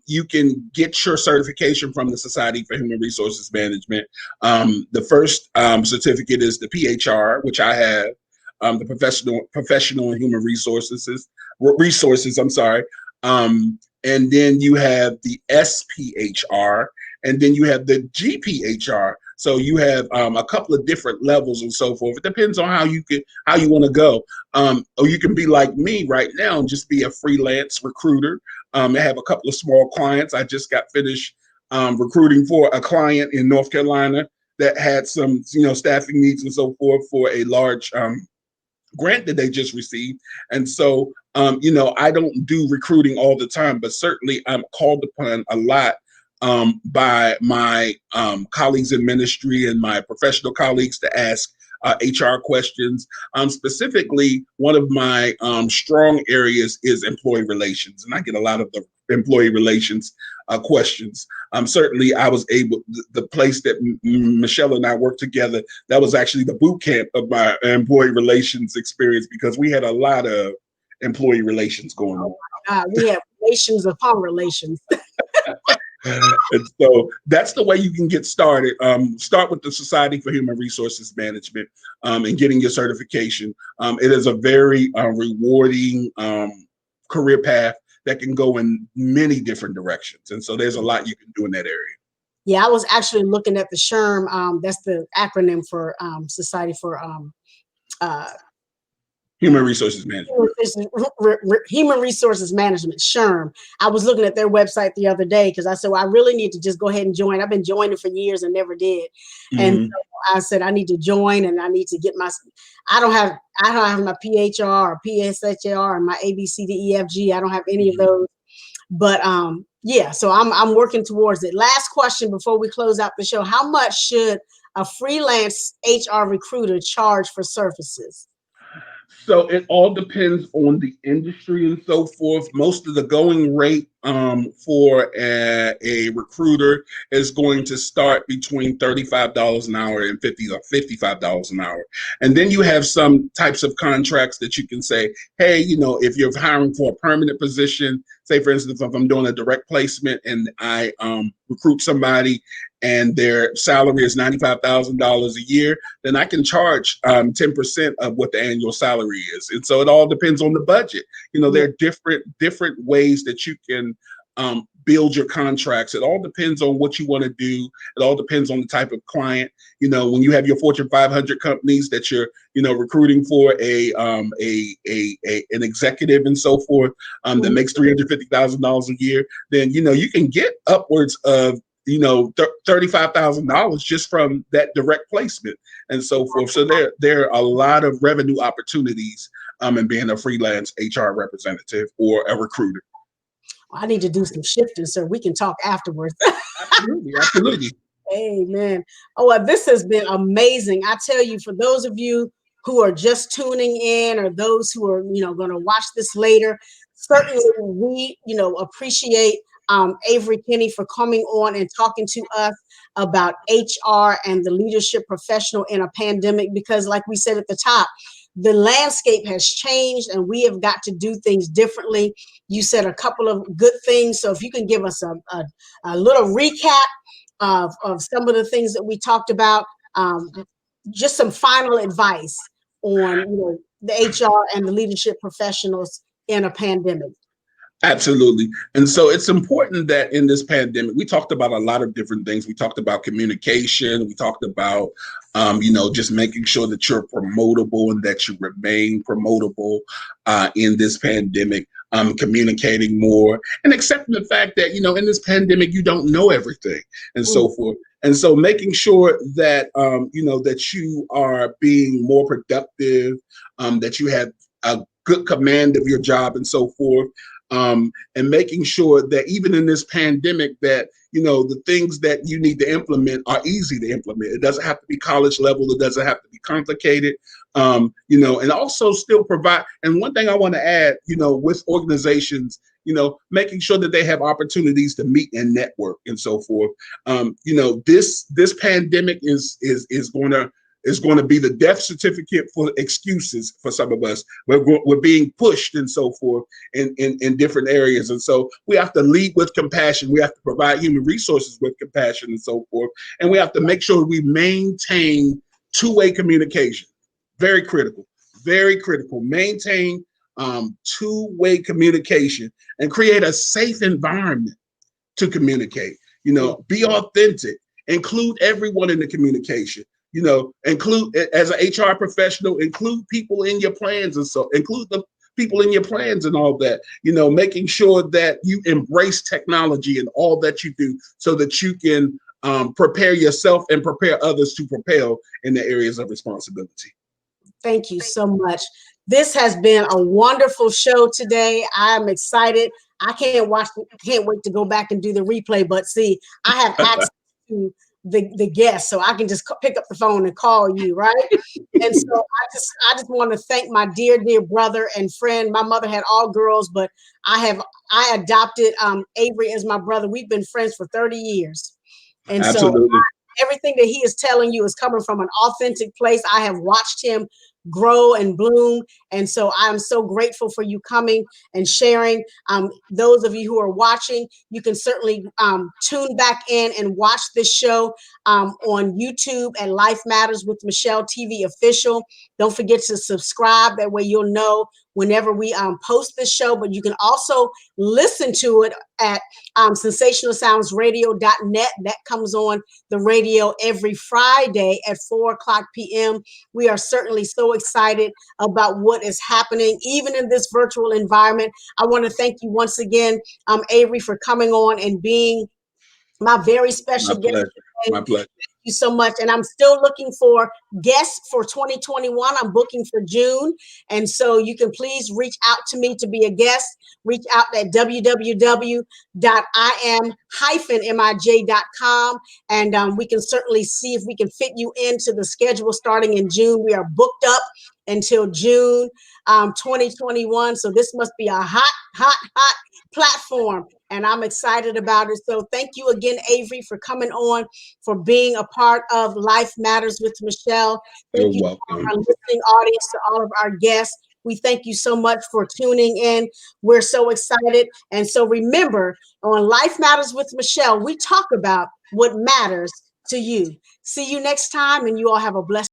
you can get your certification from the Society for Human Resources Management. The first certificate is the PHR, which I have, the professional and human resources. I'm sorry. And then you have the SPHR, and then you have the GPHR. So you have a couple of different levels and so forth. It depends on how you want to go. Or you can be like me right now and just be a freelance recruiter. I have a couple of small clients. I just got finished recruiting for a client in North Carolina that had some, staffing needs and so forth for a large grant that they just received. And so, I don't do recruiting all the time, but certainly I'm called upon a lot by my colleagues in ministry and my professional colleagues to ask HR questions. Specifically, one of my strong areas is employee relations, and I get a lot of the employee relations questions. Certainly, I was able, the place that Michele and I worked together, that was actually the boot camp of my employee relations experience because we had a lot of employee relations going on. we have relations upon relations. And so that's the way you can get started. Start with the Society for Human Resources Management and getting your certification. It is a very rewarding career path that can go in many different directions. And so there's a lot you can do in that area. Yeah, I was actually looking at the SHRM. That's the acronym for Society for uh, Human Resources Management. Human Resources Management, SHRM. I was looking at their website the other day because I said, well, I really need to just go ahead and join. I've been joining for years and never did. And Mm-hmm. so I said, I need to join and I need to get my, I don't have my PHR or PSHR and my ABCDEFG. I don't have any of those. But yeah, so I'm working towards it. Last question before we close out the show. How much should a freelance HR recruiter charge for services? So it all depends on the industry and so forth. Most of the going rate for a recruiter is going to start between $35 an hour and $55 an hour. And then you have some types of contracts that you can say, hey, if you're hiring for a permanent position, say for instance, if I'm doing a direct placement and I recruit somebody and their salary is $95,000 a year, then I can charge 10% of what the annual salary is. And so it all depends on the budget. There are different ways that you can build your contracts. It all depends on what you want to do. It all depends on the type of client. When you have your Fortune 500 companies that you're, recruiting for an executive and so forth that makes $350,000 a year, then you can get upwards of $35,000 just from that direct placement and so forth. So there are a lot of revenue opportunities in being a freelance HR representative or a recruiter. I need to do some shifting, so we can talk afterwards. Absolutely. Amen. Oh, this has been amazing. I tell you, for those of you who are just tuning in, or those who are, going to watch this later, certainly we, appreciate Avery Kinney for coming on and talking to us about HR and the leadership professional in a pandemic, because like we said at the top, the landscape has changed and we have got to do things differently. You said a couple of good things. So if you can give us a little recap of some of the things that we talked about, just some final advice on the HR and the leadership professionals in a pandemic. Absolutely. And so it's important that in this pandemic, we talked about a lot of different things. We talked about communication. We talked about, just making sure that you're promotable and that you remain promotable in this pandemic, communicating more and accepting the fact that, in this pandemic, you don't know everything and so forth. And so making sure that, that you are being more productive, that you have a good command of your job and so forth. And making sure that even in this pandemic that, the things that you need to implement are easy to implement. It doesn't have to be college level. It doesn't have to be complicated, and also still provide. And one thing I want to add, with organizations, making sure that they have opportunities to meet and network and so forth. This pandemic is going to be the death certificate for excuses for some of us. We're being pushed and so forth in different areas. And so we have to lead with compassion. We have to provide human resources with compassion and so forth. And we have to make sure we maintain two-way communication. Very critical, very critical. Maintain two-way communication and create a safe environment to communicate. Be authentic, include everyone in the communication. Include, as an HR professional, include people in your plans, and so include the people in your plans and all that, making sure that you embrace technology and all that you do so that you can prepare yourself and prepare others to propel in the areas of responsibility. Thank you so much. This has been a wonderful show today. I'm excited. I can't wait to go back and do the replay, but see, I have access to the guest, so I can just pick up the phone and call you, right? And so I just want to thank my dear brother and friend. My mother had all girls, but I adopted Avery as my brother. We've been friends for 30 years. And Absolutely. So everything that he is telling you is coming from an authentic place. I have watched him grow and bloom. And so I'm so grateful for you coming and sharing. Those of you who are watching, you can certainly tune back in and watch this show on YouTube at Life Matters with Michele TV Official. Don't forget to subscribe. That way you'll know whenever we post this show, but you can also listen to it at sensationalsoundsradio.net. That comes on the radio every Friday at 4:00 p.m. We are certainly so excited about what is happening, even in this virtual environment. I want to thank you once again, Avery, for coming on and being my very special guest today. My pleasure. Thank you so much. And I'm still looking for guests for 2021. I'm booking for June. And so you can please reach out to me to be a guest. Reach out at www.im-mij.com. And we can certainly see if we can fit you into the schedule starting in June. We are booked up until June 2021. So this must be a hot platform, and I'm excited about it. So thank you again, Avery, for coming on, for being a part of Life Matters with Michele. Thank You're you to welcome. our listening audience, to all of our guests. We thank you so much for tuning in. We're so excited. And so remember, on Life Matters with Michele, we talk about what matters to you. See you next time, and you all have a blessed